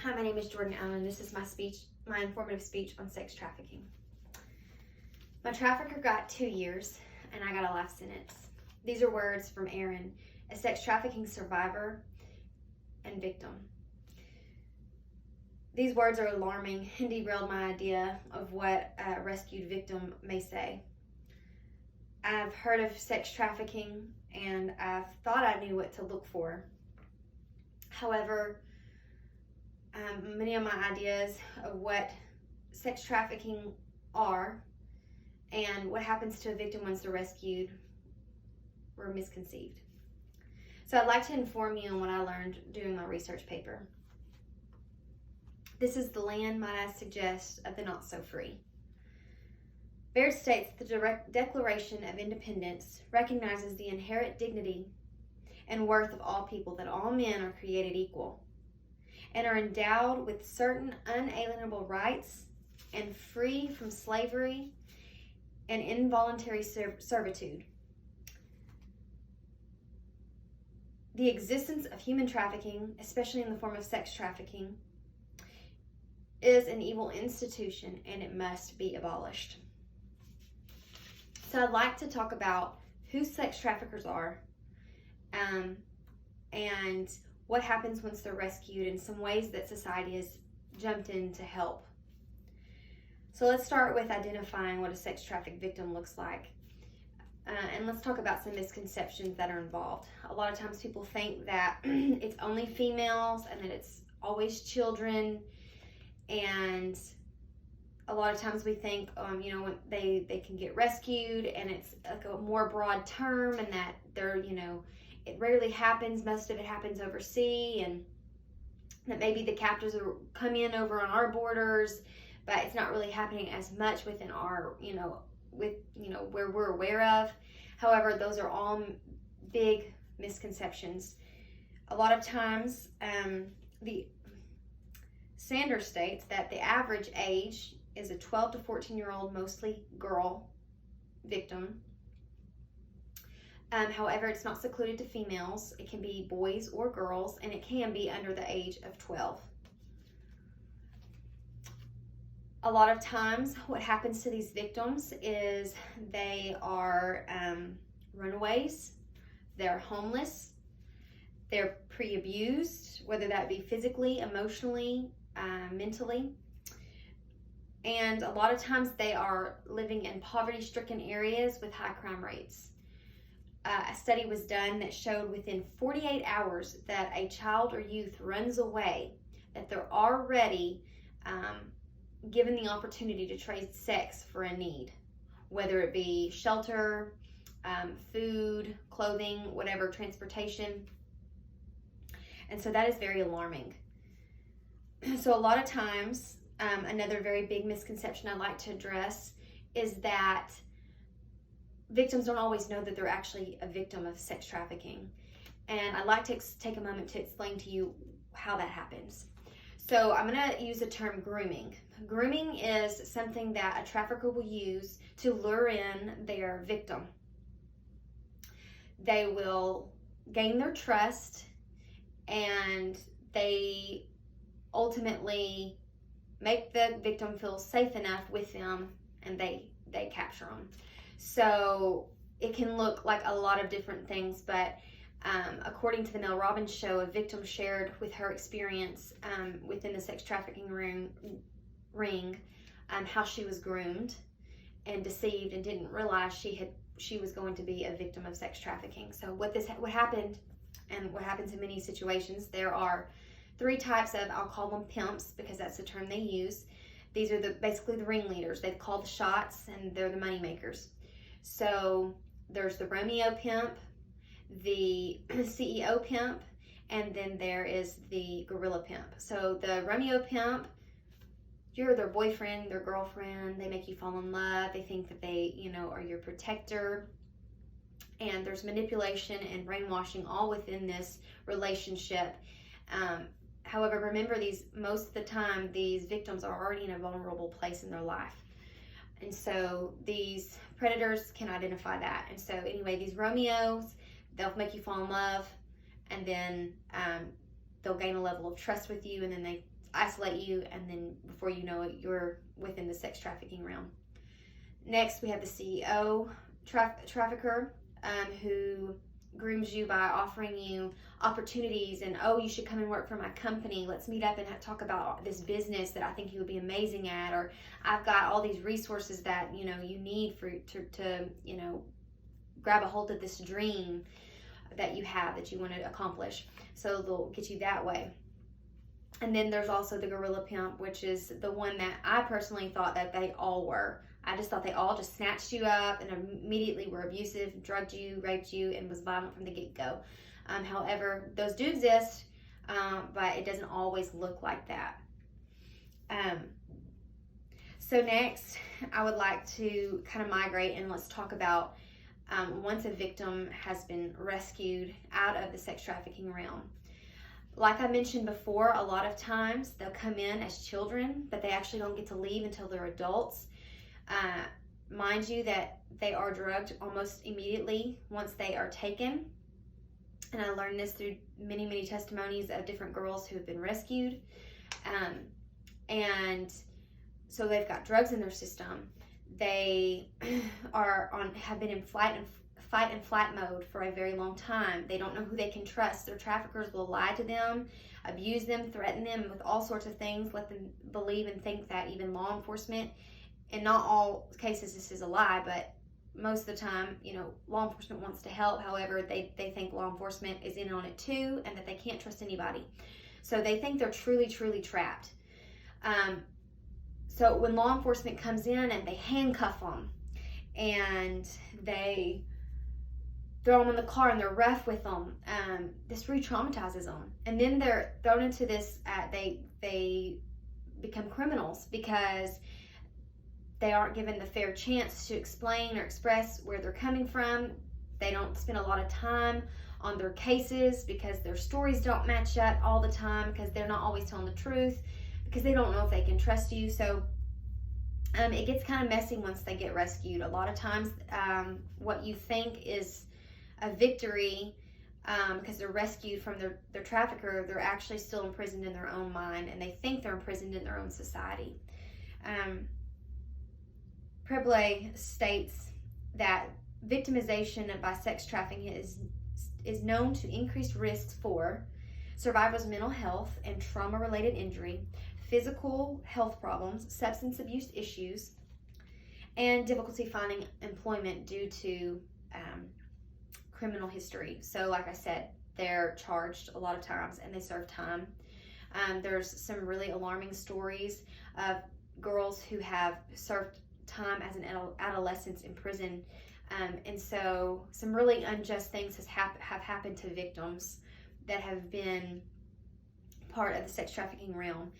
Hi, my name is Jordan Allen. This is my informative speech on sex trafficking. My trafficker got 2 years, and I got a life sentence. These are words from Aaron, a sex trafficking survivor and victim. These words are alarming and derailed my idea of what a rescued victim may say. I've heard of sex trafficking, and I've thought I knew what to look for. However, many of my ideas of what sex trafficking are and what happens to a victim once they're rescued were misconceived. So I'd like to inform you on what I learned doing my research paper. This is the land, might I suggest, of the not-so-free. Baird states the direct Declaration of Independence recognizes the inherent dignity and worth of all people, that all men are created equal and are endowed with certain unalienable rights and free from slavery and involuntary servitude. The existence of human trafficking, especially in the form of sex trafficking, is an evil institution and it must be abolished. So I'd like to talk about who sex traffickers are and what happens once they're rescued and some ways that society has jumped in to help. So let's start with identifying what a sex trafficked victim looks like. And let's talk about some misconceptions that are involved. A lot of times people think that it's only females and that it's always children. And a lot of times we think, when they can get rescued and it's like a more broad term and that they're, it rarely happens. Most of it happens overseas, and that maybe the captors will come in over on our borders, but it's not really happening as much within our, where we're aware of. However, those are all big misconceptions. A lot of times, the Sanders states that the average age is a 12 to 14-year-old, mostly girl victim. However, it's not secluded to females. It can be boys or girls, and it can be under the age of 12. A lot of times what happens to these victims is they are runaways, they're homeless, they're pre-abused, whether that be physically, emotionally, mentally. And a lot of times they are living in poverty-stricken areas with high crime rates. A study was done that showed within 48 hours that a child or youth runs away, that they're already given the opportunity to trade sex for a need, whether it be shelter, food, clothing, whatever, transportation. And so that is very alarming. So a lot of times, another very big misconception I'd like to address is that victims don't always know that they're actually a victim of sex trafficking. And I'd like to take a moment to explain to you how that happens. So I'm going to use the term grooming. Grooming is something that a trafficker will use to lure in their victim. They will gain their trust, and they ultimately make the victim feel safe enough with them, and they capture them. So it can look like a lot of different things, but according to the Mel Robbins show, a victim shared with her experience within the sex trafficking ring how she was groomed and deceived and didn't realize she was going to be a victim of sex trafficking. So what happened, and what happens in many situations, there are 3 types of, I'll call them pimps because that's the term they use. These are basically the ringleaders. They've called the shots, and they're the money makers. So there's the Romeo pimp, the CEO pimp, and then there is the gorilla pimp. So the Romeo pimp, you're their boyfriend, their girlfriend. They make you fall in love. They think that they, are your protector. And there's manipulation and brainwashing all within this relationship. However, remember, most of the time, these victims are already in a vulnerable place in their life. And so these predators can identify that. And so anyway, these Romeos, they'll make you fall in love, and then they'll gain a level of trust with you, and then they isolate you, and then before you know it, you're within the sex trafficking realm. Next, we have the CEO trafficker, who grooms you by offering you opportunities and, oh, you should come and work for my company. Let's meet up and talk about this business that I think you would be amazing at, or I've got all these resources that you need to grab a hold of this dream that you have that you want to accomplish. So they'll get you that way. And then there's also the gorilla pimp, which is the one that I personally thought that they all were. I just thought they all just snatched you up and immediately were abusive, drugged you, raped you, and was violent from the get-go. However, those do exist, but it doesn't always look like that. So next, I would like to kind of migrate and let's talk about once a victim has been rescued out of the sex trafficking realm. Like I mentioned before, a lot of times they'll come in as children, but they actually don't get to leave until they're adults. Mind you that they are drugged almost immediately once they are taken. And I learned this through many, many testimonies of different girls who have been rescued. And so they've got drugs in their system. They have been in fight and flight mode for a very long time. They don't know who they can trust. Their traffickers will lie to them, abuse them, threaten them with all sorts of things, let them believe and think that even law enforcement, in not all cases this is a lie, but most of the time, law enforcement wants to help. However, they think law enforcement is in on it too, and that they can't trust anybody. So they think they're truly, truly trapped. So when law enforcement comes in and they handcuff them and they throw them in the car and they're rough with them, this re-traumatizes them. And then they're thrown into this, they become criminals because they aren't given the fair chance to explain or express where they're coming from. They don't spend a lot of time on their cases because their stories don't match up all the time, because they're not always telling the truth, because they don't know if they can trust you. So it gets kind of messy once they get rescued. A lot of times what you think is a victory because they're rescued from their trafficker, they're actually still imprisoned in their own mind, and they think they're imprisoned in their own society. Preble states that victimization by sex trafficking is known to increase risks for survivors' mental health and trauma-related injury, physical health problems, substance abuse issues, and difficulty finding employment due to criminal history. So like I said, they're charged a lot of times and they serve time. There's some really alarming stories of girls who have served time as an adolescent in prison. And so some really unjust things have happened to victims that have been part of the sex trafficking realm.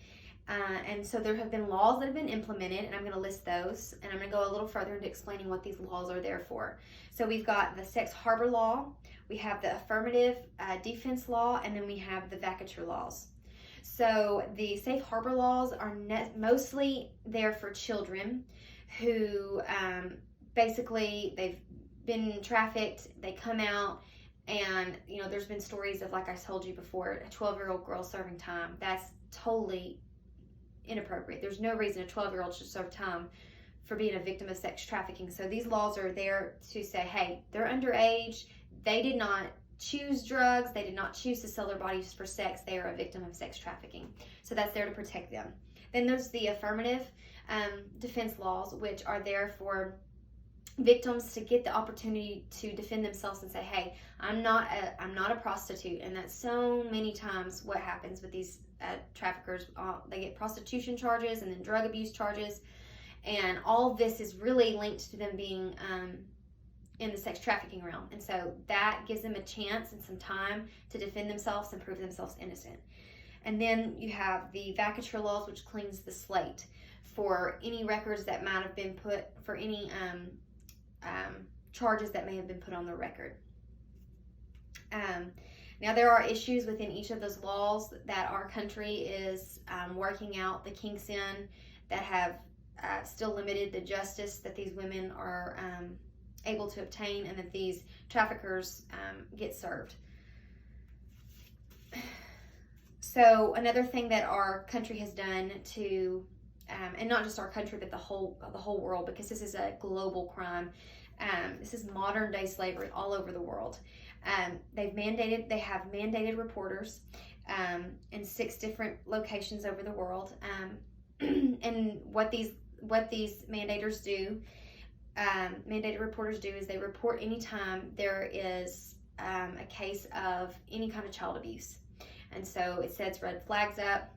And so there have been laws that have been implemented, and I'm going to list those, and I'm going to go a little further into explaining what these laws are there for. So we've got the sex harbor law, we have the affirmative defense law, and then we have the vacatur laws. So the safe harbor laws are mostly there for children who basically they've been trafficked, they come out, and there's been stories of, like I told you before, a 12-year-old girl serving time. That's totally inappropriate. There's no reason a 12-year-old should serve time for being a victim of sex trafficking. So these laws are there to say, hey, they're underage, they did not choose drugs, they did not choose to sell their bodies for sex, they are a victim of sex trafficking. So that's there to protect them. Then there's the affirmative defense laws, which are there for victims to get the opportunity to defend themselves and say, hey, I'm not a prostitute. And that's so many times what happens with these traffickers. They get prostitution charges and then drug abuse charges, and all this is really linked to them being in the sex trafficking realm. And so that gives them a chance and some time to defend themselves and prove themselves innocent. And then you have the vacatur laws, which cleans the slate for any records that might have been put, for any charges that may have been put on the record. Now there are issues within each of those laws that our country is working out the kinks in, that have still limited the justice that these women are able to obtain, and that these traffickers get served. So another thing that our country has done to, and not just our country, but the whole world, because this is a global crime. This is modern day slavery all over the world. They have mandated reporters in 6 different locations over the world. And what these mandators do, mandated reporters do, is they report anytime there is a case of any kind of child abuse. And so it sets red flags up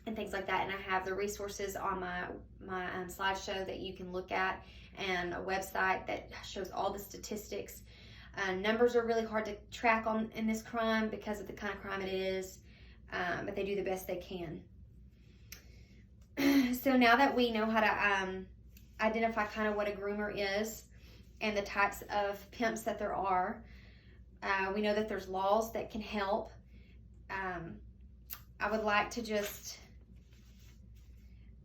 and things like that. And I have the resources on my slideshow that you can look at, and a website that shows all the statistics. Numbers are really hard to track in this crime because of the kind of crime it is, but they do the best they can. So now that we know how to identify kind of what a groomer is and the types of pimps that there are, we know that there's laws that can help. I would like to just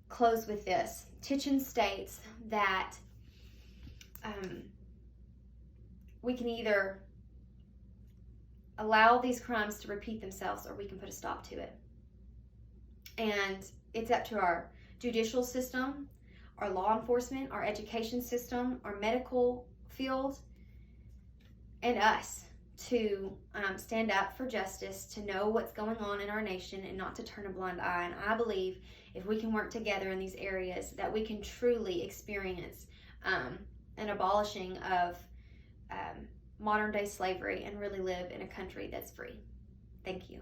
close with this. Titchen states that we can either allow these crimes to repeat themselves, or we can put a stop to it. And it's up to our judicial system, our law enforcement, our education system, our medical field, and us to stand up for justice, to know what's going on in our nation and not to turn a blind eye. And I believe if we can work together in these areas, that we can truly experience an abolishing of modern day slavery and really live in a country that's free. Thank you.